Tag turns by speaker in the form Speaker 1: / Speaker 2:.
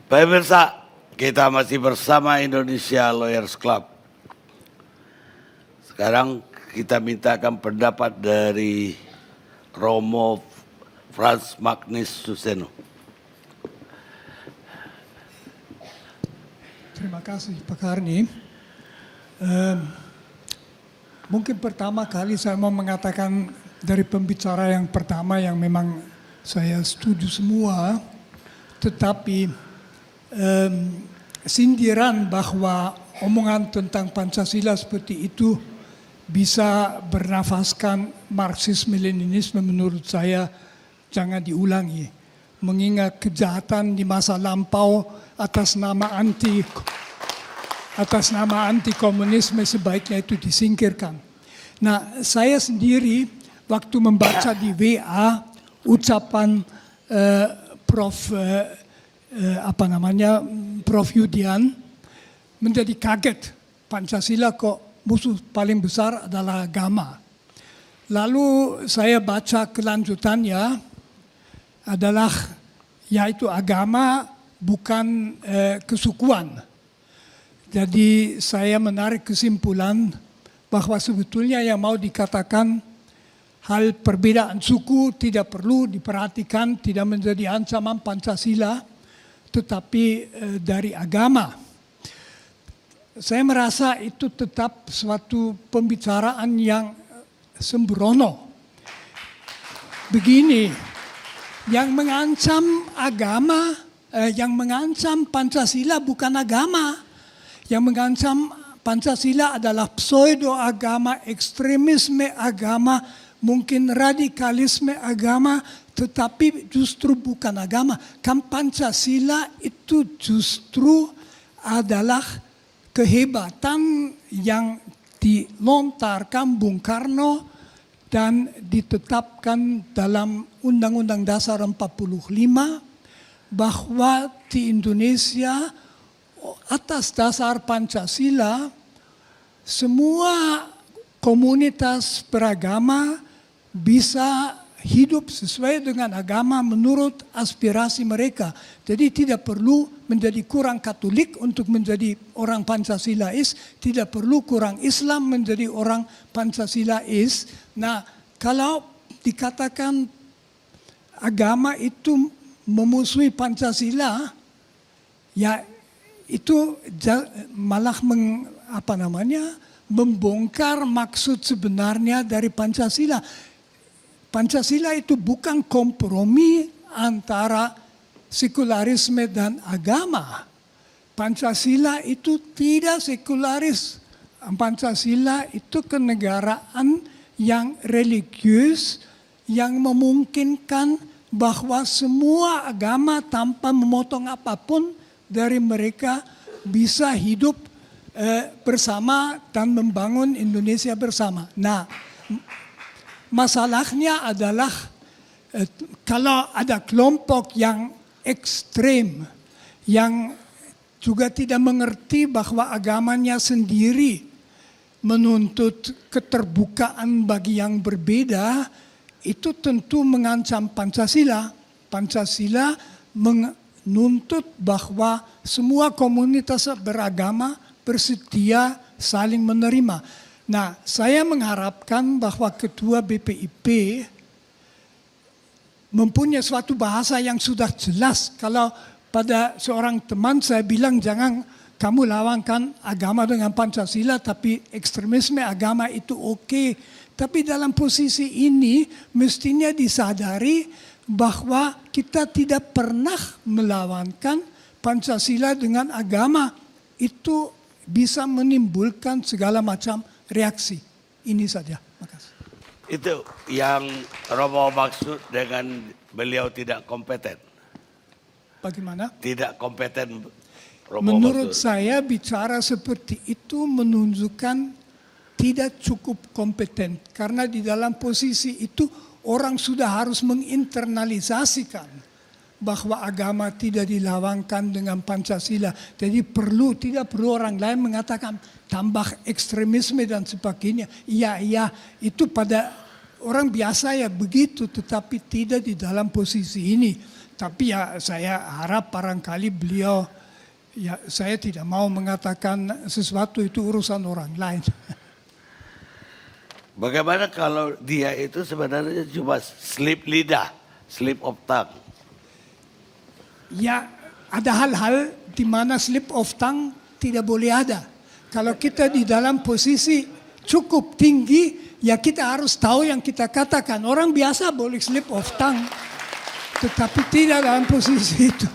Speaker 1: Pemirsa, kita masih bersama Indonesia Lawyers Club. Sekarang kita mintakan pendapat dari Romo Frans Magnus Suseno.
Speaker 2: Terima kasih Pak Karni. Mungkin pertama kali saya mau mengatakan dari pembicara yang pertama yang memang saya setuju semua, tetapi sindiran bahwa omongan tentang Pancasila seperti itu bisa bernafaskan Marxisme-Leninisme menurut saya jangan diulangi. Mengingat kejahatan di masa lampau atas nama anti komunisme sebaiknya itu disingkirkan. Nah, saya sendiri waktu membaca di WA ucapan Prof Yudian menjadi kaget. Pancasila kok musuh paling besar adalah agama. Lalu saya baca kelanjutannya adalah yaitu agama bukan kesukuan. Jadi saya menarik kesimpulan bahwa sebetulnya yang mau dikatakan hal perbedaan suku tidak perlu diperhatikan, tidak menjadi ancaman Pancasila, tetapi dari agama. Saya merasa itu tetap suatu pembicaraan yang sembrono. Begini, yang mengancam agama, yang mengancam Pancasila bukan agama. Yang mengancam Pancasila adalah pseudo agama, ekstremisme agama, mungkin radikalisme agama, tetapi justru bukan agama. Kan Pancasila itu justru adalah kehebatan yang dilontarkan Bung Karno dan ditetapkan dalam Undang-Undang Dasar 45 bahwa di Indonesia atas dasar Pancasila semua komunitas beragama bisa hidup sesuai dengan agama menurut aspirasi mereka. Jadi tidak perlu menjadi kurang Katolik untuk menjadi orang Pancasilais, tidak perlu kurang Islam menjadi orang Pancasilais. Nah, kalau dikatakan agama itu memusuhi Pancasila, ya itu malah membongkar maksud sebenarnya dari Pancasila. Pancasila itu bukan kompromi antara sekularisme dan agama. Pancasila itu tidak sekularis. Pancasila itu kenegaraan yang religius yang memungkinkan bahwa semua agama tanpa memotong apapun dari mereka bisa hidup bersama dan membangun Indonesia bersama. Nah, masalahnya adalah kalau ada kelompok yang ekstrem, yang juga tidak mengerti bahwa agamanya sendiri menuntut keterbukaan bagi yang berbeda, itu tentu mengancam Pancasila. Pancasila menuntut bahwa semua komunitas beragama bersedia saling menerima. Nah, saya mengharapkan bahwa Ketua BPIP mempunyai suatu bahasa yang sudah jelas. Kalau pada seorang teman saya bilang jangan kamu lawankan agama dengan Pancasila, tapi ekstremisme agama itu oke. Tapi dalam posisi ini mestinya disadari bahwa kita tidak pernah melawankan Pancasila dengan agama. Itu bisa menimbulkan segala macam reaksi. Ini saja. Makasih.
Speaker 1: Itu yang Romo maksud dengan beliau tidak kompeten.
Speaker 2: Bagaimana?
Speaker 1: Tidak kompeten. Romo
Speaker 2: Menurut
Speaker 1: maksud.
Speaker 2: saya bicara seperti itu menunjukkan tidak cukup kompeten. Karena di dalam posisi itu orang sudah harus menginternalisasikan bahwa agama tidak dilawankan dengan Pancasila. Jadi tidak perlu orang lain mengatakan tambah ekstremisme dan sebagainya. Iya, itu pada orang biasa ya begitu, tetapi tidak di dalam posisi ini. Tapi ya saya harap barangkali beliau, ya saya tidak mau mengatakan sesuatu itu urusan orang lain.
Speaker 1: Bagaimana kalau dia itu sebenarnya cuma slip lidah, slip of tongue?
Speaker 2: Ya ada hal-hal di mana slip of tongue tidak boleh ada. Kalau kita di dalam posisi cukup tinggi, ya kita harus tahu yang kita katakan. Orang biasa boleh slip of tongue, tetapi tidak dalam posisi itu.